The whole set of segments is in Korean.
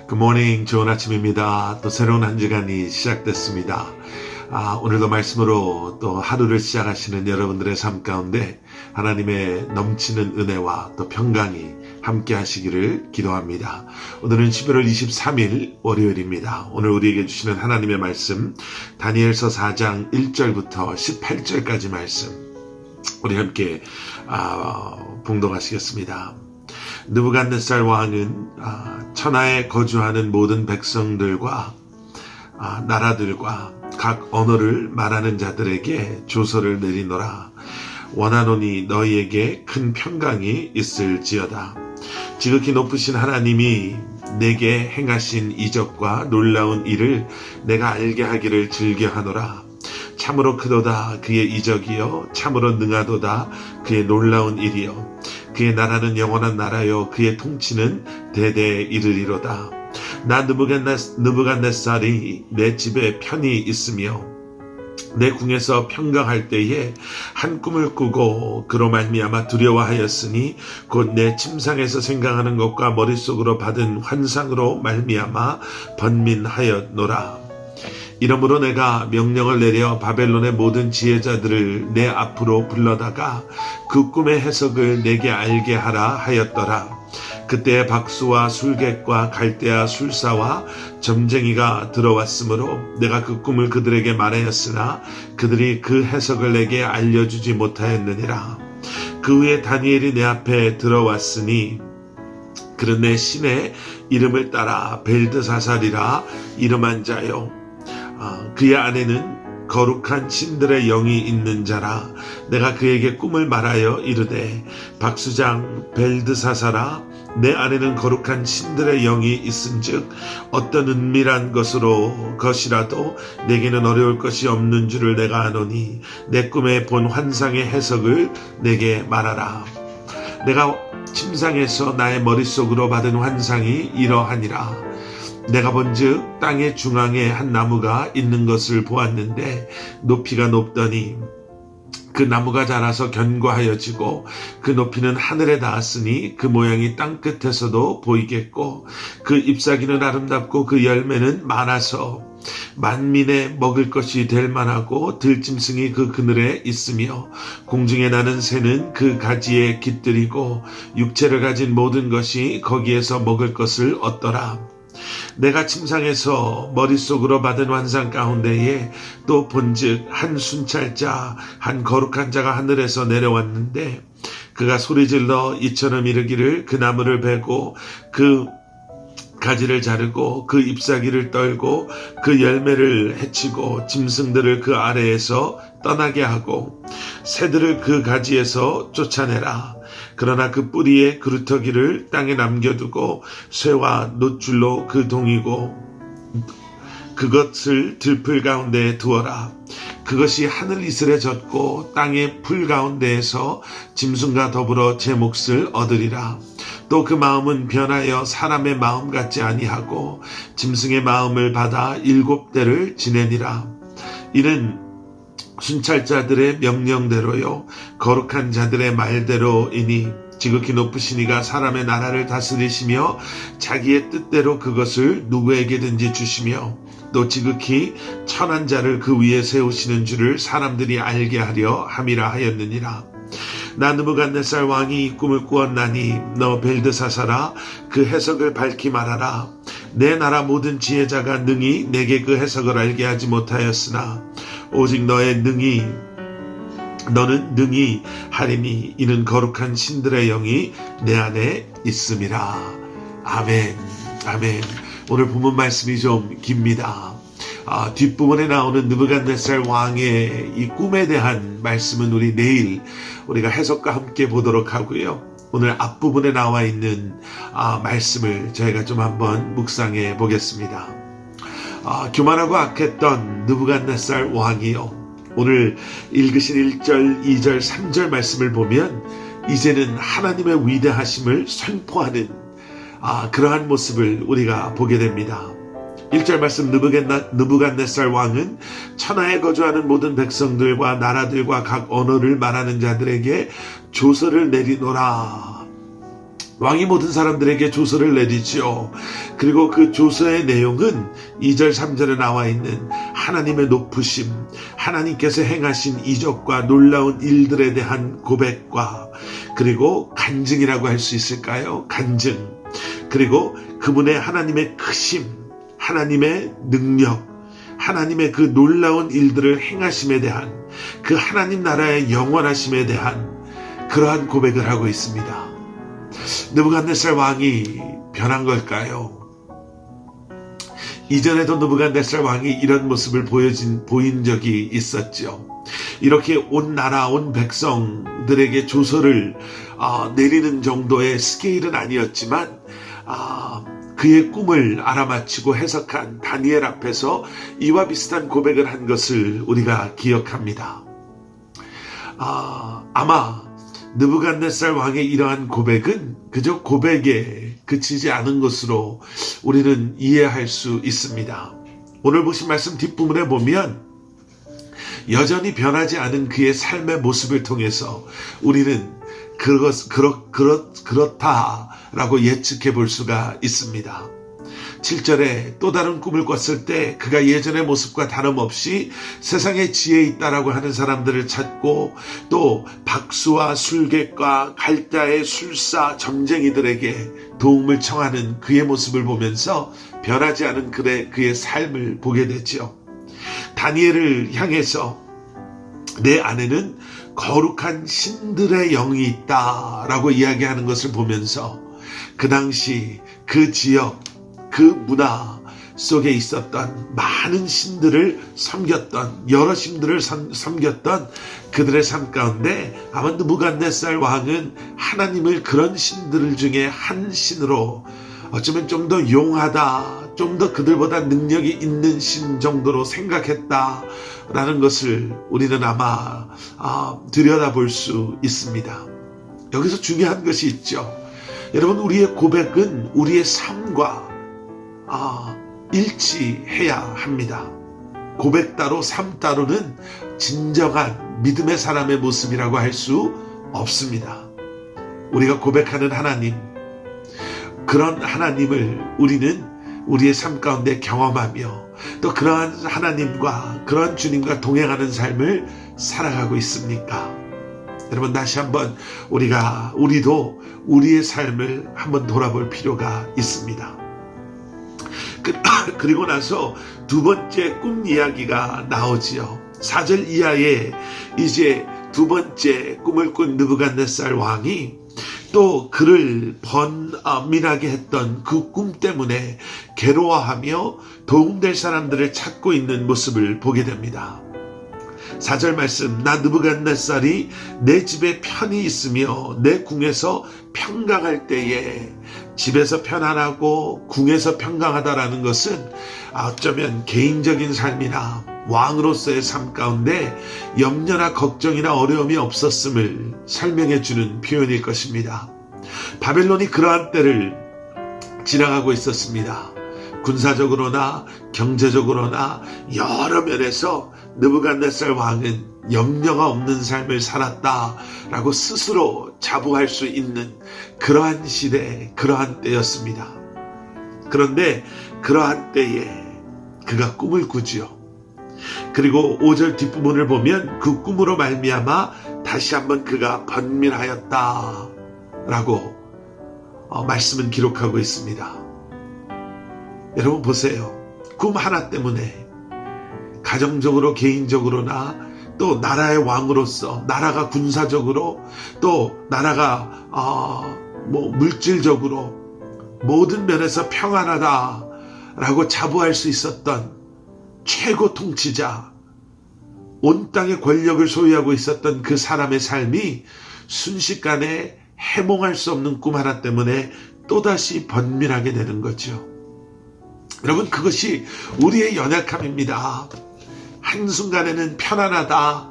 굿모닝, 좋은 아침입니다. 또 새로운 한 주간이 시작됐습니다. 오늘도 말씀으로 또 하루를 시작하시는 여러분들의 삶 가운데 하나님의 넘치는 은혜와 또 평강이 함께 하시기를 기도합니다. 오늘은 11월 23일 월요일입니다. 오늘 우리에게 주시는 하나님의 말씀 다니엘서 4장 1절부터 18절까지 말씀 우리 함께 봉독하시겠습니다. 느부갓네살 왕은 천하에 거주하는 모든 백성들과 나라들과 각 언어를 말하는 자들에게 조서를 내리노라. 원하노니 너희에게 큰 평강이 있을지어다. 지극히 높으신 하나님이 내게 행하신 이적과 놀라운 일을 내가 알게 하기를 즐겨하노라. 참으로 크도다 그의 이적이요 참으로 능하도다 그의 놀라운 일이요 그의 나라는 영원한 나라요 그의 통치는 대대에 이르리로다. 나 느부갓네살이 내 집에 편히 있으며 내 궁에서 평강할 때에 한 꿈을 꾸고 그로 말미암아 두려워하였으니 곧 내 침상에서 생각하는 것과 머릿속으로 받은 환상으로 말미암아 번민하였노라. 이러므로 내가 명령을 내려 바벨론의 모든 지혜자들을 내 앞으로 불러다가 그 꿈의 해석을 내게 알게 하라 하였더라. 그때 박수와 술객과 갈대아 술사와 점쟁이가 들어왔으므로 내가 그 꿈을 그들에게 말하였으나 그들이 그 해석을 내게 알려주지 못하였느니라. 그 후에 다니엘이 내 앞에 들어왔으니 그는 내 신의 이름을 따라 벨드사살이라 이름한 자요 그의 안에는 거룩한 신들의 영이 있는 자라. 내가 그에게 꿈을 말하여 이르되 박수장 벨드사살아 내 안에는 거룩한 신들의 영이 있은즉 어떤 은밀한 것이라도 내게는 어려울 것이 없는 줄을 내가 아노니 내 꿈에 본 환상의 해석을 내게 말하라. 내가 침상에서 나의 머릿속으로 받은 환상이 이러하니라. 내가 본즉 땅의 중앙에 한 나무가 있는 것을 보았는데 높이가 높더니 그 나무가 자라서 견고하여지고 그 높이는 하늘에 닿았으니 그 모양이 땅 끝에서도 보이겠고 그 잎사귀는 아름답고 그 열매는 많아서 만민의 먹을 것이 될 만하고 들짐승이 그 그늘에 있으며 공중에 나는 새는 그 가지에 깃들이고 육체를 가진 모든 것이 거기에서 먹을 것을 얻더라. 내가 침상에서 머릿속으로 받은 환상 가운데에 또 본즉 한 순찰자 한 거룩한 자가 하늘에서 내려왔는데 그가 소리질러 이처럼 이르기를 그 나무를 베고 그 가지를 자르고 그 잎사귀를 떨고 그 열매를 해치고 짐승들을 그 아래에서 떠나게 하고 새들을 그 가지에서 쫓아내라. 그러나 그 뿌리의 그루터기를 땅에 남겨두고 쇠와 놋줄로 그 동이고 그것을 들풀 가운데에 두어라. 그것이 하늘 이슬에 젖고 땅의 풀 가운데에서 짐승과 더불어 제 몫을 얻으리라. 또 그 마음은 변하여 사람의 마음 같지 아니하고 짐승의 마음을 받아 7대를 지내니라. 이는 순찰자들의 명령대로요 거룩한 자들의 말대로이니 지극히 높으신 이가 사람의 나라를 다스리시며 자기의 뜻대로 그것을 누구에게든지 주시며 또 지극히 천한 자를 그 위에 세우시는 줄을 사람들이 알게 하려 함이라 하였느니라. 나 느부갓네살 왕이 이 꿈을 꾸었나니 너 벨드사살아 그 해석을 밝히 말하라. 내 나라 모든 지혜자가 능히 내게 그 해석을 알게 하지 못하였으나 오직 너는 능히 하리니 이는 거룩한 신들의 영이 내 안에 있음이라. 아멘. 아멘. 오늘 본문 말씀이 좀 깁니다. 뒷부분에 나오는 느부갓네살 왕의 이 꿈에 대한 말씀은 우리 내일 우리가 해석과 함께 보도록 하고요. 오늘 앞부분에 나와 있는 말씀을 저희가 좀 한번 묵상해 보겠습니다. 교만하고 악했던 느부갓네살 왕이요. 오늘 읽으신 1절, 2절, 3절 말씀을 보면 이제는 하나님의 위대하심을 선포하는 그러한 모습을 우리가 보게 됩니다. 1절 말씀 느부갓네살 왕은 천하에 거주하는 모든 백성들과 나라들과 각 언어를 말하는 자들에게 조서를 내리노라. 왕이 모든 사람들에게 조서를 내리지요. 그리고 그 조서의 내용은 2절 3절에 나와 있는 하나님의 높으심, 하나님께서 행하신 이적과 놀라운 일들에 대한 고백과 그리고 간증이라고 할 수 있을까요? 간증. 그리고 그분의 하나님의 크심, 하나님의 능력, 하나님의 그 놀라운 일들을 행하심에 대한 그 하나님 나라의 영원하심에 대한 그러한 고백을 하고 있습니다. 느부갓네살 왕이 변한 걸까요? 이전에도 느부갓네살 왕이 이런 모습을 보인 적이 있었죠. 이렇게 온 나라, 온 백성들에게 조서를 내리는 정도의 스케일은 아니었지만 그의 꿈을 알아맞히고 해석한 다니엘 앞에서 이와 비슷한 고백을 한 것을 우리가 기억합니다. 아마 느부갓네살 왕의 이러한 고백은 그저 고백에 그치지 않은 것으로 우리는 이해할 수 있습니다. 오늘 보신 말씀 뒷부분에 보면 여전히 변하지 않은 그의 삶의 모습을 통해서 우리는 그렇다라고 예측해 볼 수가 있습니다. 7절에 또 다른 꿈을 꿨을 때 그가 예전의 모습과 다름없이 세상에 지혜 있다라고 하는 사람들을 찾고 또 박수와 술객과 갈대의 술사 점쟁이들에게 도움을 청하는 그의 모습을 보면서 변하지 않은 그의 삶을 보게 되죠. 다니엘을 향해서 내 안에는 거룩한 신들의 영이 있다라고 이야기하는 것을 보면서 그 당시 그 지역 그 문화 속에 있었던 많은 신들을 섬겼던 여러 신들을 섬겼던 그들의 삶 가운데 아마 느부갓네살 왕은 하나님을 그런 신들 중에 한 신으로 어쩌면 좀 더 용하다, 좀 더 그들보다 능력이 있는 신 정도로 생각했다라는 것을 우리는 아마 들여다볼 수 있습니다. 여기서 중요한 것이 있죠. 여러분, 우리의 고백은 우리의 삶과 일치해야 합니다. 고백 따로 삶 따로는 진정한 믿음의 사람의 모습이라고 할 수 없습니다. 우리가 고백하는 하나님, 그런 하나님을 우리는 우리의 삶 가운데 경험하며 또 그러한 하나님과 그러한 주님과 동행하는 삶을 살아가고 있습니까? 여러분, 다시 한번 우리도 우리의 삶을 한번 돌아볼 필요가 있습니다. 그리고 나서 두 번째 꿈 이야기가 나오지요. 4절 이하에 이제 두 번째 꿈을 꾼 느부갓네살 왕이 또 그를 번민하게 했던 그 꿈 때문에 괴로워하며 도움될 사람들을 찾고 있는 모습을 보게 됩니다. 4절 말씀, 나 느부갓네살이 내 집에 편히 있으며 내 궁에서 평강할 때에, 집에서 편안하고 궁에서 평강하다라는 것은 어쩌면 개인적인 삶이나 왕으로서의 삶 가운데 염려나 걱정이나 어려움이 없었음을 설명해 주는 표현일 것입니다. 바벨론이 그러한 때를 지나가고 있었습니다. 군사적으로나 경제적으로나 여러 면에서 느부갓네살 왕은 염려가 없는 삶을 살았다라고 스스로 자부할 수 있는 그러한 시대, 그러한 때였습니다. 그런데 그러한 때에 그가 꿈을 꾸지요. 그리고 5절 뒷부분을 보면 그 꿈으로 말미암아 다시 한번 그가 번민하였다라고 말씀은 기록하고 있습니다. 여러분 보세요. 꿈 하나 때문에 가정적으로 개인적으로나 또 나라의 왕으로서, 나라가 군사적으로, 또 나라가 물질적으로 모든 면에서 평안하다라고 자부할 수 있었던 최고 통치자, 온 땅의 권력을 소유하고 있었던 그 사람의 삶이 순식간에 해몽할 수 없는 꿈 하나 때문에 또다시 번민하게 되는 거죠. 여러분, 그것이 우리의 연약함입니다. 한순간에는 편안하다,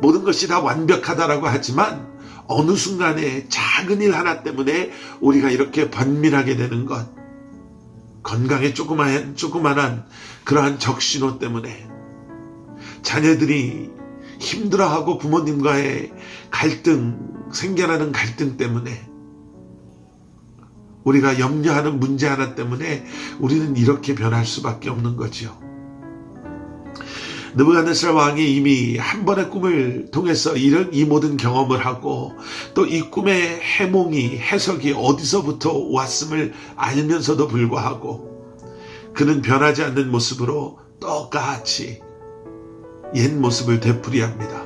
모든 것이 다 완벽하다라고 하지만 어느 순간에 작은 일 하나 때문에 우리가 이렇게 번민하게 되는 것, 건강에 조그만한 그러한 적신호 때문에, 자녀들이 힘들어하고 부모님과의 생겨나는 갈등 때문에, 우리가 염려하는 문제 하나 때문에 우리는 이렇게 변할 수밖에 없는 거지요. 느부갓네살 왕이 이미 한 번의 꿈을 통해서 이 모든 경험을 하고 또 이 꿈의 해몽이 해석이 어디서부터 왔음을 알면서도 불구하고 그는 변하지 않는 모습으로 똑같이 옛 모습을 되풀이합니다.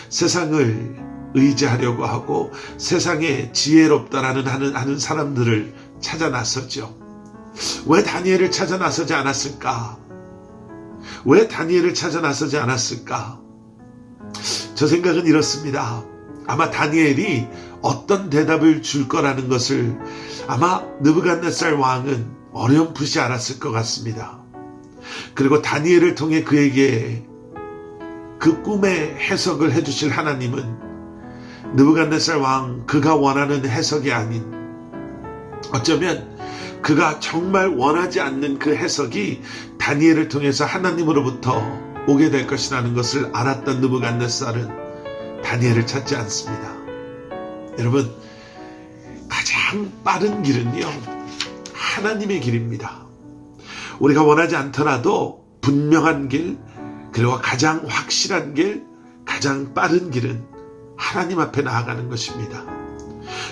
세상을 의지하려고 하고 세상에 지혜롭다라는 하는 사람들을 찾아 나서죠. 왜 다니엘을 찾아 나서지 않았을까? 왜 다니엘을 찾아 나서지 않았을까? 저 생각은 이렇습니다. 아마 다니엘이 어떤 대답을 줄 거라는 것을 아마 느부갓네살 왕은 어렴풋이 알았을 것 같습니다. 그리고 다니엘을 통해 그에게 그 꿈의 해석을 해주실 하나님은 느부갓네살 왕 그가 원하는 해석이 아닌 어쩌면 그가 정말 원하지 않는 그 해석이 다니엘을 통해서 하나님으로부터 오게 될 것이라는 것을 알았던 느부갓네살은 다니엘을 찾지 않습니다. 여러분, 가장 빠른 길은요, 하나님의 길입니다. 우리가 원하지 않더라도 분명한 길, 그리고 가장 확실한 길, 가장 빠른 길은 하나님 앞에 나아가는 것입니다.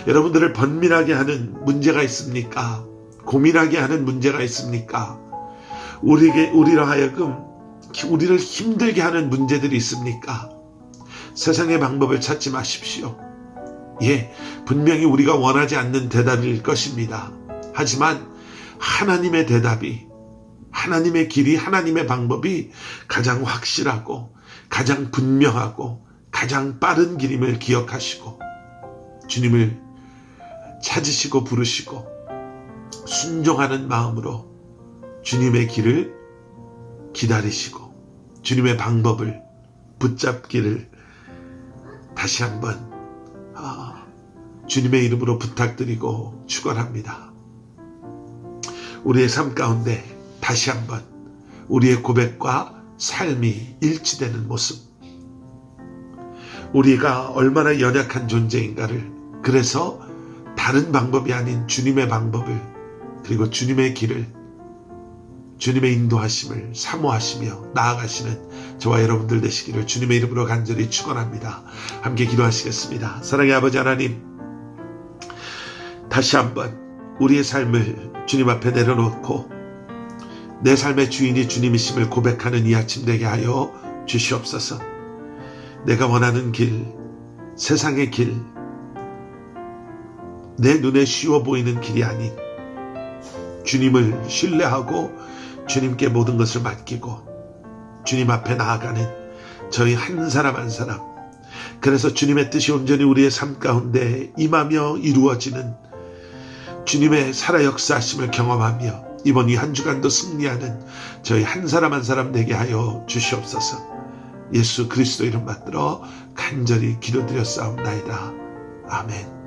여러분들을 번민하게 하는 문제가 있습니까? 고민하게 하는 문제가 있습니까? 우리로 하여금 우리를 힘들게 하는 문제들이 있습니까? 세상의 방법을 찾지 마십시오. 예, 분명히 우리가 원하지 않는 대답일 것입니다. 하지만 하나님의 대답이, 하나님의 길이, 하나님의 방법이 가장 확실하고 가장 분명하고 가장 빠른 길임을 기억하시고 주님을 찾으시고 부르시고 순종하는 마음으로 주님의 길을 기다리시고 주님의 방법을 붙잡기를 다시 한번 주님의 이름으로 부탁드리고 축원합니다. 우리의 삶 가운데 다시 한번 우리의 고백과 삶이 일치되는 모습, 우리가 얼마나 연약한 존재인가를, 그래서 다른 방법이 아닌 주님의 방법을, 그리고 주님의 길을, 주님의 인도하심을 사모하시며 나아가시는 저와 여러분들 되시기를 주님의 이름으로 간절히 축원합니다. 함께 기도하시겠습니다. 사랑의 아버지 하나님, 다시 한번 우리의 삶을 주님 앞에 내려놓고 내 삶의 주인이 주님이심을 고백하는 이 아침 되게 하여 주시옵소서. 내가 원하는 길, 세상의 길, 내 눈에 쉬워 보이는 길이 아닌 주님을 신뢰하고 주님께 모든 것을 맡기고 주님 앞에 나아가는 저희 한 사람 한 사람, 그래서 주님의 뜻이 온전히 우리의 삶 가운데 임하며 이루어지는 주님의 살아 역사하심을 경험하며 이번 이 한 주간도 승리하는 저희 한 사람 한 사람 되게 하여 주시옵소서. 예수 그리스도 이름 받들어 간절히 기도드렸사옵나이다. 아멘.